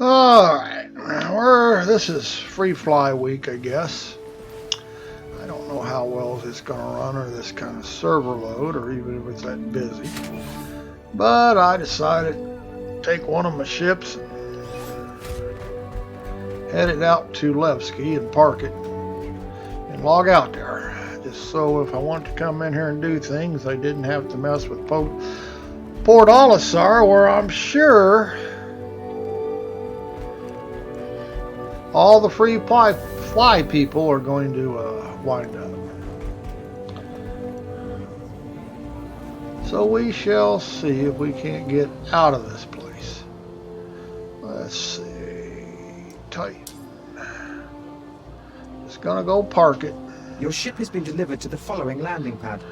Alright, this is free fly week, I guess. I don't know how well it's going to run or this kind of server load or even if it's that busy. But I decided to take one of my ships and head it out to Levski and park it and log out there. Just so if I want to come in here and do things, I didn't have to mess with Port Olisar, where I'm sure all the free fly people are going to wind up. So we shall see if we can't get out of this place. Let's see. Tight. Just gonna go park it. Your ship has been delivered to the following landing pad.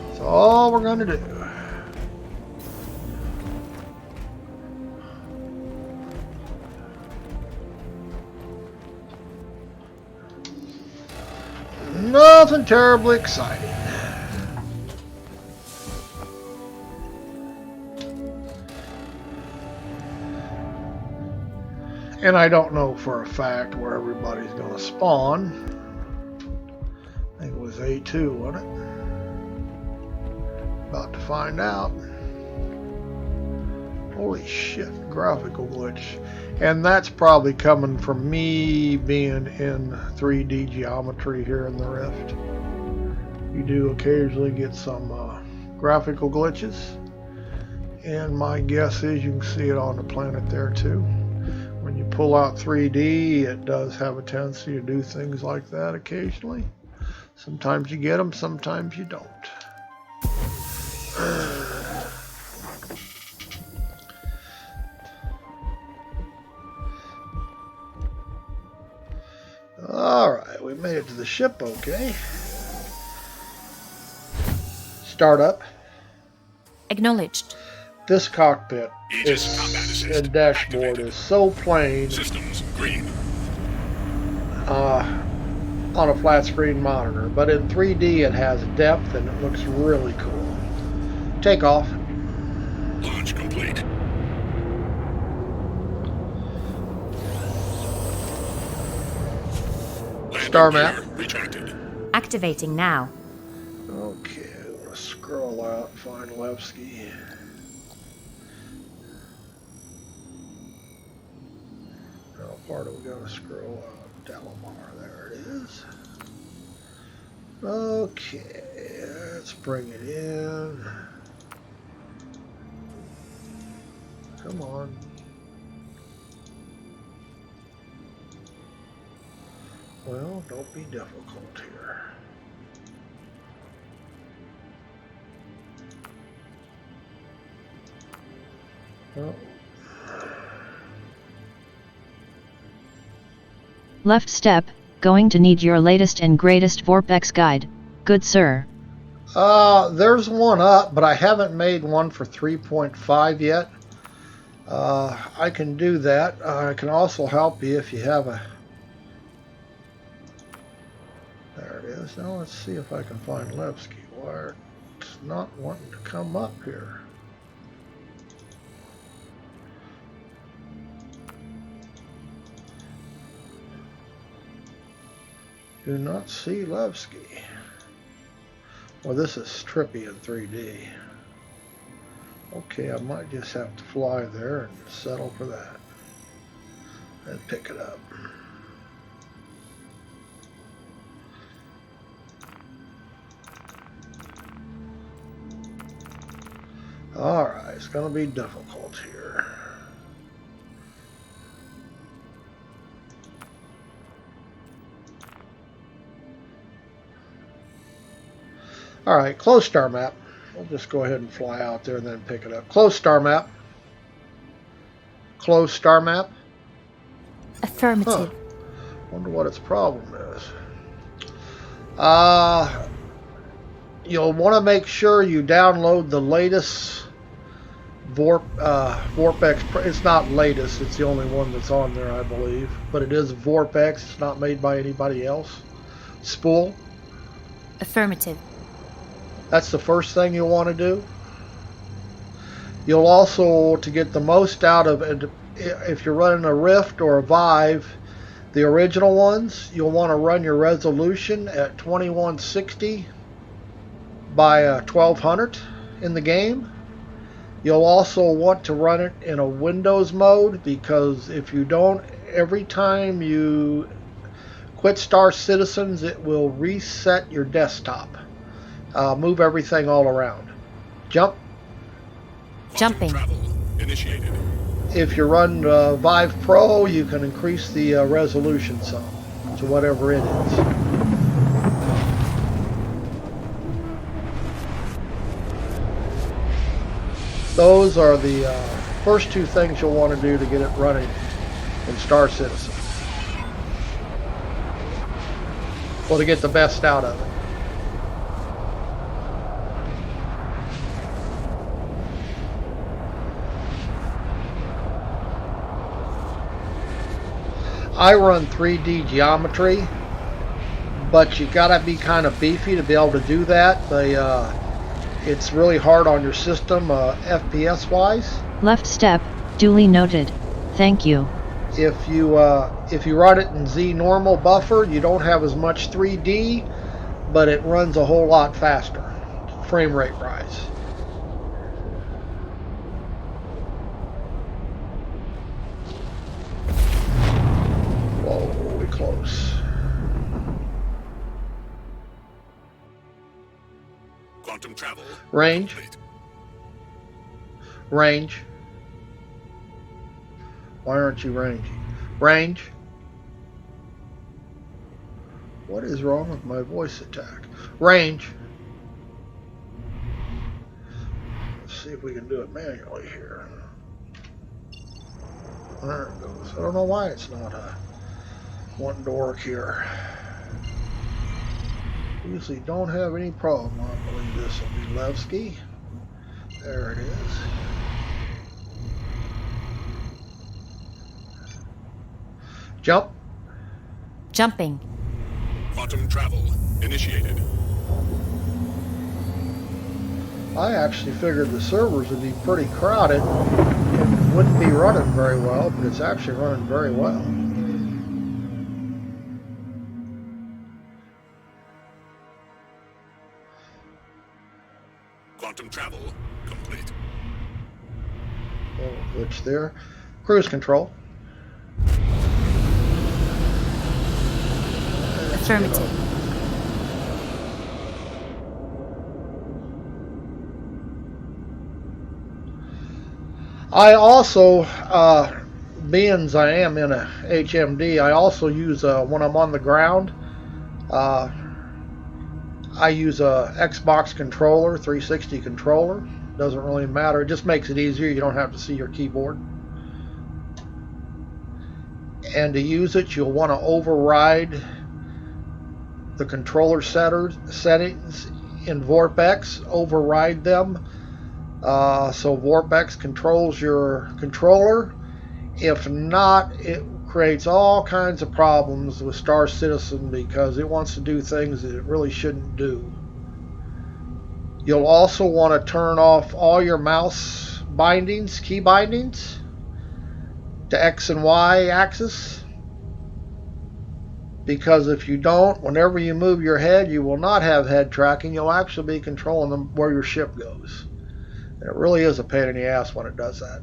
That's all we're gonna do. Nothing terribly exciting. And I don't know for a fact where everybody's going to spawn. I think it was A2, wasn't it? About to find out. Holy shit, graphical glitch. And that's probably coming from me being in 3D geometry here in the Rift. You do occasionally get some graphical glitches. And my guess is you can see it on the planet there too. When you pull out 3D, it does have a tendency to do things like that occasionally. Sometimes you get them, sometimes you don't. Alright, we made it to the ship okay. Start up. Acknowledged. This cockpit and dashboard is so plain on a flat screen monitor, but in 3D it has depth and it looks really cool. Take off. Launch complete. Star map. Retracted. Activating now. Okay, I'm gonna scroll out and find Levski. How far do we gotta scroll out? Delamar, there it is. Okay, let's bring it in. Come on. Well, don't be difficult here. Well. Left step, going to need your latest and greatest Vorpex guide, good sir. There's one up, but I haven't made one for 3.5 yet. I can do that. I can also help you if you have a... There it is. Now let's see if I can find Levski. Why it's not wanting to come up here. Do not see Levski. Well, this is trippy in 3D. Okay, I might just have to fly there and settle for that. And pick it up. Alright, it's going to be difficult here. Alright, close star map. We'll just go ahead and fly out there and then pick it up. Close star map. Close star map. Affirmative. Huh. Wonder what its problem is. You'll want to make sure you download the latest Vorpex. It's not latest, it's the only one that's on there, I believe. But it is Vorpex. It's not made by anybody else. Spool. Affirmative. That's the first thing you'll want to do. You'll also, to get the most out of it, if you're running a Rift or a Vive, the original ones, you'll want to run your resolution at 2160 by 1200 in the game. You'll also want to run it in a Windows mode, because if you don't, every time you quit Star Citizens, it will reset your desktop. Move everything all around. Jump. Jumping. Travel initiated. If you run Vive Pro, you can increase the resolution some to whatever it is. Those are the first two things you'll want to do to get it running in Star Citizen. Well, to get the best out of it. I run 3D geometry, but you gotta be kind of beefy to be able to do that. It's really hard on your system, FPS wise. Left step, duly noted. Thank you. If you run it in Z normal buffer, you don't have as much 3D, but it runs a whole lot faster, frame rate rise. Whoa, we're close. Quantum travel. Range. Complete. Range. Why aren't you ranging? Range. What is wrong with my voice attack? Range. Let's see if we can do it manually here. There it goes. I don't know why it's not wanting to work here. Usually don't have any problem. I believe this will be Levski. There it is. Jump. Jumping. Quantum travel initiated. I actually figured the servers would be pretty crowded and wouldn't be running very well, but it's actually running very well. Quantum travel complete. Little glitch there. Cruise control. Affirmative. I also, being as I am in a HMD, I also use, when I'm on the ground, I use a Xbox controller, 360 controller. Doesn't really matter. It just makes it easier. You don't have to see your keyboard. And to use it, you'll want to override the controller settings in VorpX. Override them. So VorpX controls your controller. If not, it creates all kinds of problems with Star Citizen because it wants to do things that it really shouldn't do. You'll also want to turn off all your mouse bindings, key bindings, to X and Y axis. Because if you don't, whenever you move your head, you will not have head tracking. You'll actually be controlling them where your ship goes. And it really is a pain in the ass when it does that.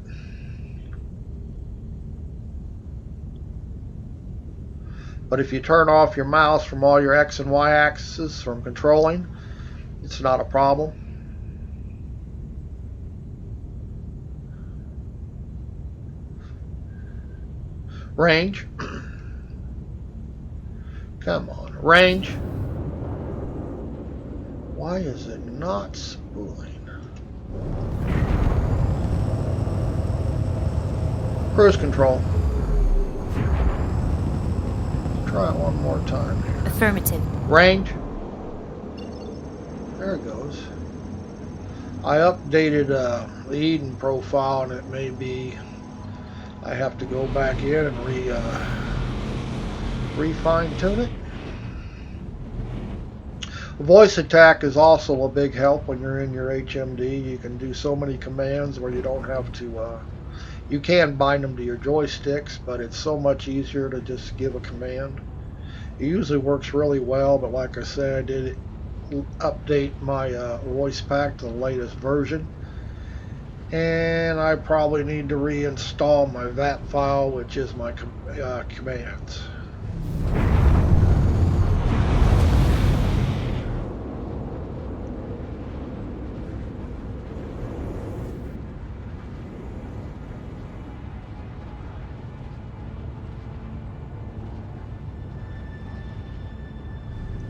But if you turn off your mouse from all your X and Y axes from controlling, it's not a problem. Range. Come on, range. Why is it not spooling? Cruise control. Try it one more time here. Affirmative. Range. There it goes. I updated the Eden profile, and it may be I have to go back in and refine tune it. Voice attack is also a big help when you're in your HMD. You can do so many commands where you don't have to. You can bind them to your joysticks, but it's so much easier to just give a command. It usually works really well, but like I said, I did update my voice pack to the latest version. And I probably need to reinstall my VAT file, which is my commands.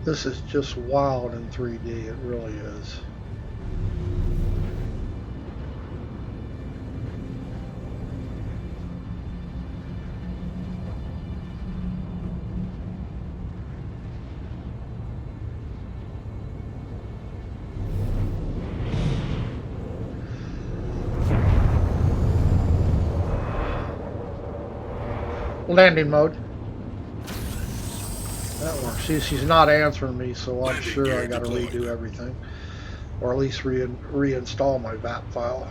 This is just wild in 3D, it really is. Landing mode. That works. See, she's not answering me, so I'm sure I got to redo everything. Or at least reinstall my VAT file,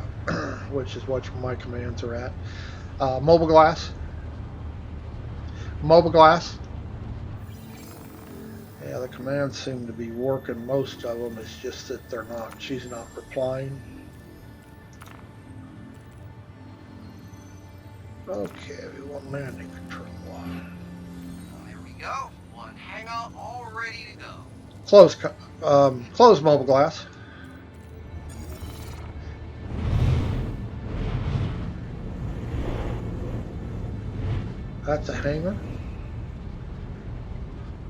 which is what my commands are at. Mobile glass. Mobile glass. Yeah, the commands seem to be working, most of them. It's just that they're not. She's not replying. Okay, we want landing control. There we go. One hangar all ready to go. Close mobile glass. That's a hangar.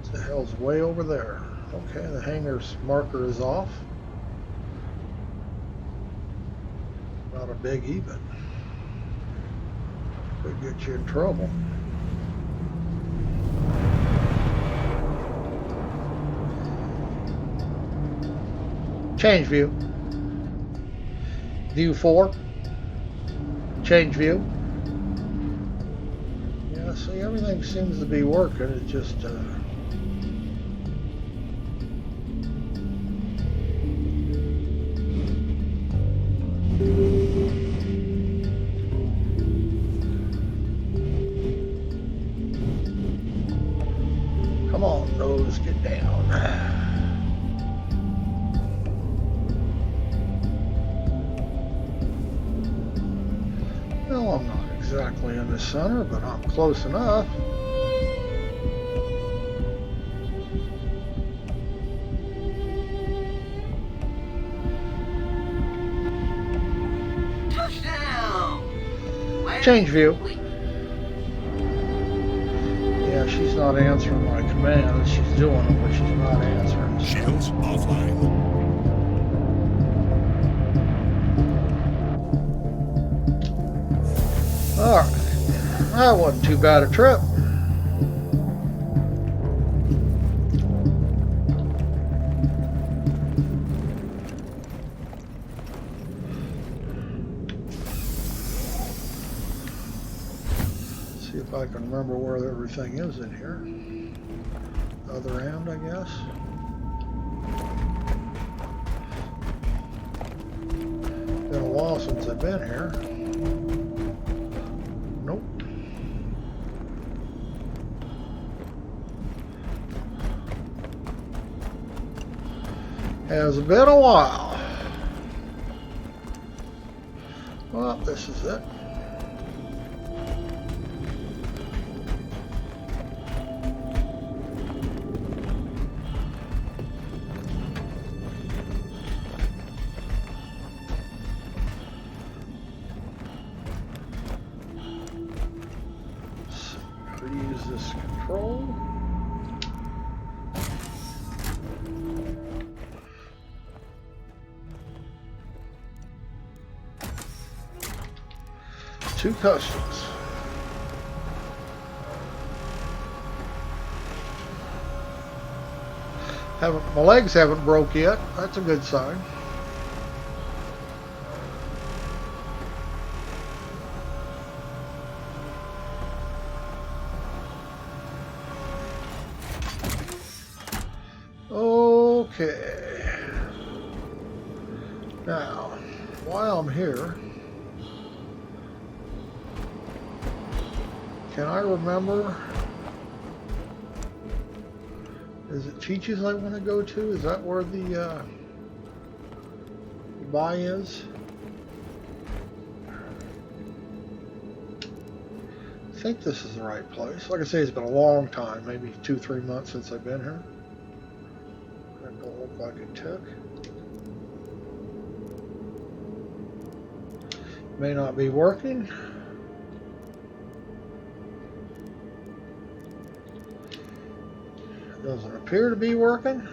What the hell's way over there? Okay, the hangar's marker is off. Not a biggie, but could get you in trouble. Change view. View 4. Change view. Yeah, see, everything seems to be working. It just come on, nose, get down. Well, I'm not exactly in the center, but I'm close enough. Touchdown! Change view. Yeah, she's not answering my commands. She's doing them, but she's not answering. Shields offline. Alright. That wasn't too bad a trip. See if I can remember where everything is in here. Other end, I guess. Been a while since I've been here. Nope. Has been a while. Well, this is it. Use this control. Two customs. My legs haven't broke yet. That's a good sign. Okay. Now, while I'm here, can I remember? Is it Chi-Chi's I want to go to? Is that where the buy is? I think this is the right place. Like I say, it's been a long time, maybe 2-3 months since I've been here. That don't look like it took. May not be working. Doesn't appear to be working.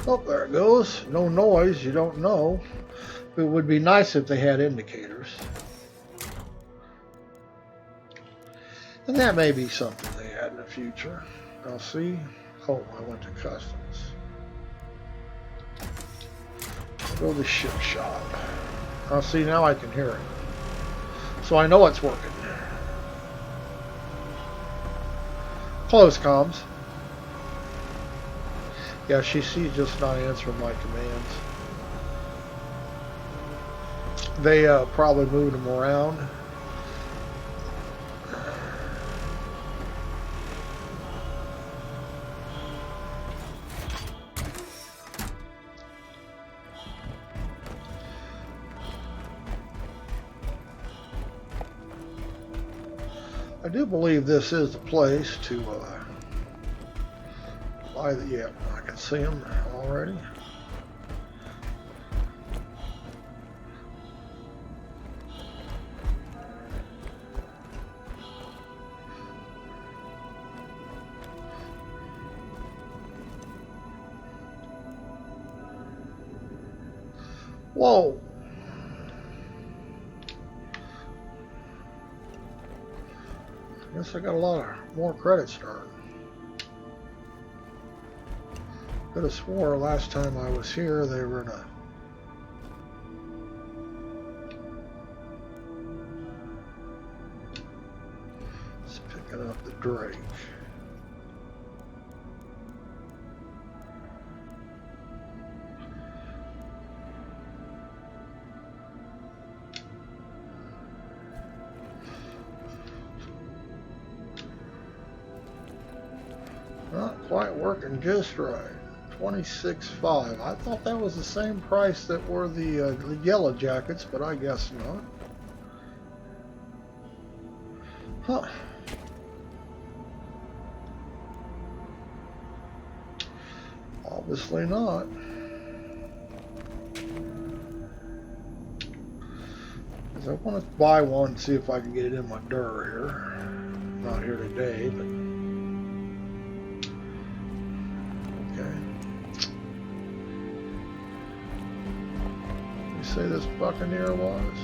Oh, there it goes. No noise, you don't know. It would be nice if they had indicators. And that may be something they had in the future. I'll see. Oh, I went to customs. I'll go to the ship shop. I'll see, now I can hear it. So I know it's working. Close comms. Yeah, she's just not answering my commands. They probably moved them around. I do believe this is the place to buy the, yeah, I can see them already. Whoa. Guess I got a lot of more credits to earn. Could have swore last time I was here they were in a just picking up the Drake. Not quite working just right. 26.5. I thought that was the same price that were the yellow jackets, but I guess not. Huh. Obviously not. Because I want to buy one and see if I can get it in my DUR here. Not here today, but say this Buccaneer was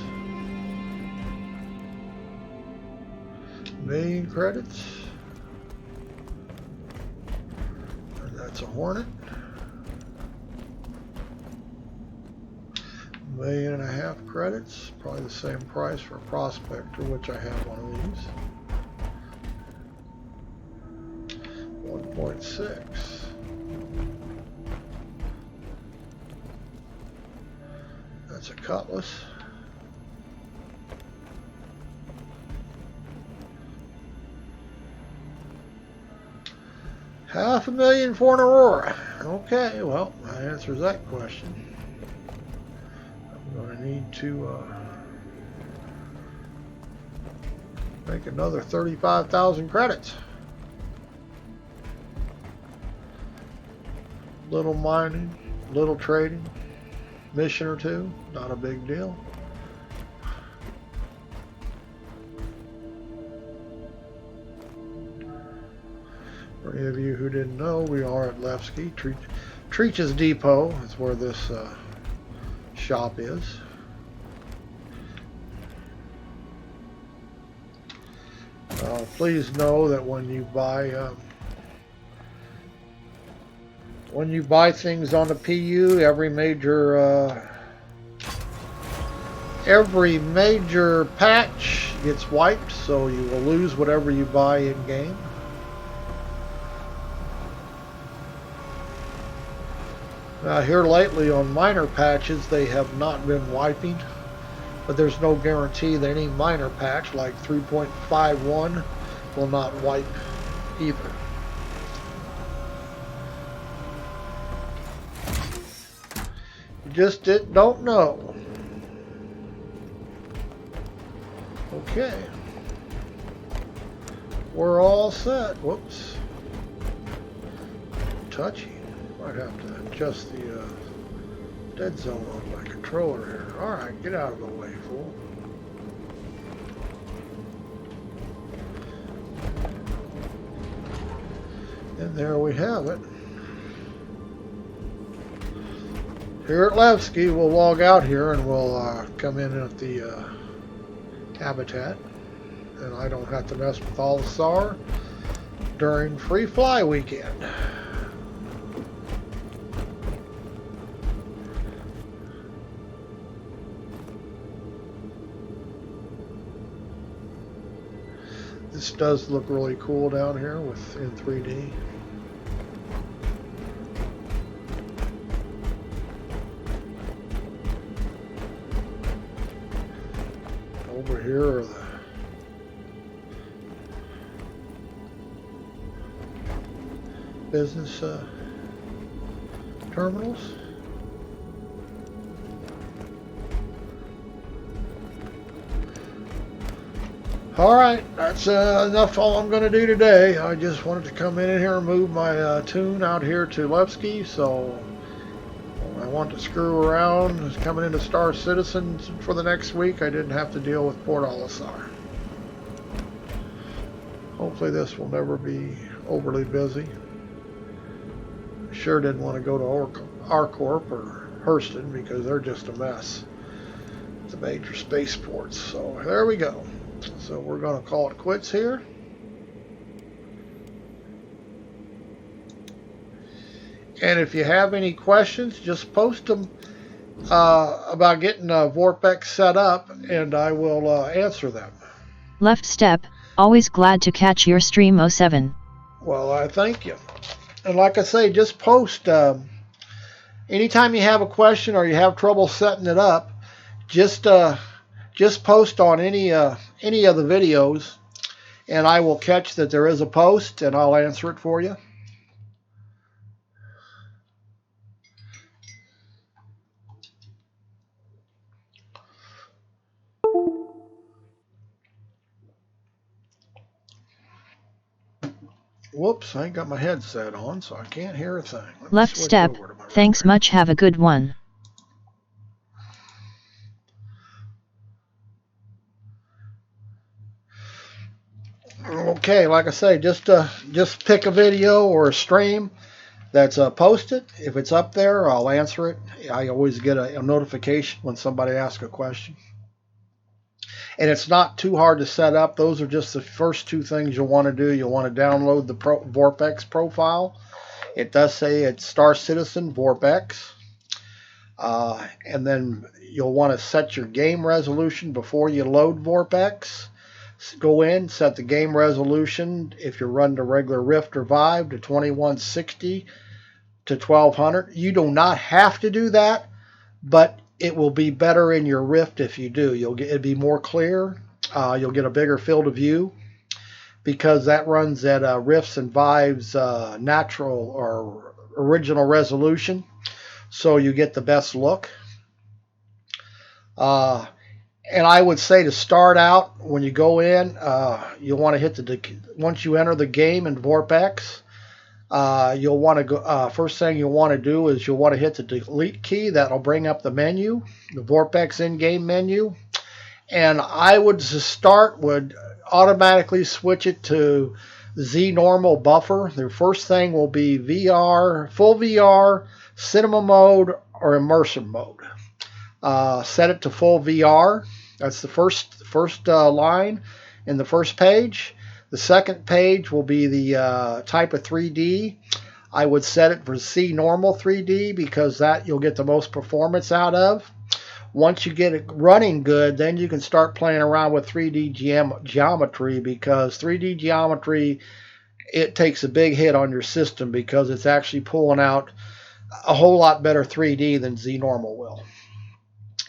1,000,000 credits, and that's a Hornet. 1.5 million credits, probably the same price for a Prospector, which I have one of these. 1.6. That's a Cutlass. $500,000 for an Aurora. Okay, well, that answers that question. I'm going to need to make another 35,000 credits. Little mining, little trading. Mission or two, not a big deal. For any of you who didn't know, we are at Levski. Treach's Depot is where this shop is. Please know that when you buy things on the PU, every major patch gets wiped, so you will lose whatever you buy in game. Now here lately on minor patches they have not been wiping, but there's no guarantee that any minor patch like 3.51 will not wipe either. You just don't know. Okay. We're all set. Whoops. Touchy. Might have to adjust the dead zone on my controller here. Alright, get out of the way, fool. And there we have it. Here at Levski, we'll log out here and we'll come in at the habitat. And I don't have to mess with all the SAR during Free Fly weekend. This does look really cool down here in 3D. Over here are the business terminals. Alright, that's enough all I'm going to do today. I just wanted to come in here and move my tune out here to Levski, so when I want to screw around coming into Star Citizen for the next week, I didn't have to deal with Port Olisar. Hopefully this will never be overly busy. Sure didn't want to go to ArCorp or Hurston because they're just a mess. The major spaceports. So there we go. So we're going to call it quits here. And if you have any questions, just post them about getting Vorpex set up, and I will answer them. Left step, always glad to catch your stream 07. Well, I thank you. And like I say, just post anytime you have a question or you have trouble setting it up, just post on any of the videos, and I will catch that there is a post, and I'll answer it for you. Whoops, I ain't got my headset on, so I can't hear a thing. Left step, thanks much, have a good one. Okay, like I say, just pick a video or a stream that's posted. If it's up there, I'll answer it. I always get a notification when somebody asks a question. And it's not too hard to set up. Those are just the first two things you'll want to do. You'll want to download the Vorpex profile. It does say it's Star Citizen Vorpex. And then you'll want to set your game resolution before you load Vorpex. Go in, set the game resolution if you're running a regular Rift or Vive to 2160 to 1200. You do not have to do that, but it will be better in your Rift if you do. It'll be more clear. You'll get a bigger field of view because that runs at Rifts and Vives natural or original resolution, so you get the best look. And I would say to start out, when you go in, you'll want to hit once you enter the game in Vorpex, you'll want to go, first thing you'll want to do is you'll want to hit the delete key. That'll bring up the menu, the Vorpex in-game menu. And I would would automatically switch it to Z normal buffer. The first thing will be VR, full VR, cinema mode, or immersive mode. Set it to full VR. That's the first line in the first page. The second page will be the type of 3D. I would set it for C normal 3D because that you'll get the most performance out of. once you get it running good, then you can start playing around with 3D geometry, because 3D geometry, it takes a big hit on your system because it's actually pulling out a whole lot better 3D than Z-Normal will.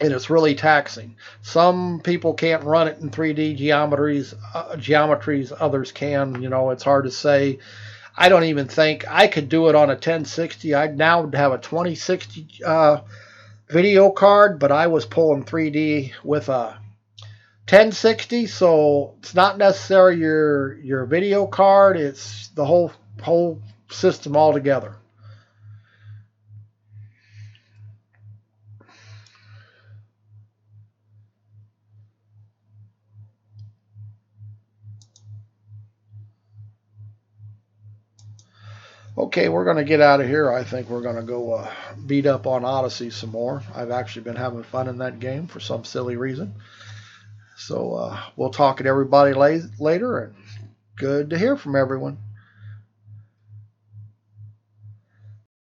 And it's really taxing. Some people can't run it in 3D geometries, others can. You know, it's hard to say. I don't even think I could do it on a 1060. I now have a 2060 video card, but I was pulling 3D with a 1060, so it's not necessarily your video card, it's the whole system altogether. Okay, we're going to get out of here. I think we're going to go beat up on Odyssey some more. I've actually been having fun in that game for some silly reason. So we'll talk to everybody later, and good to hear from everyone.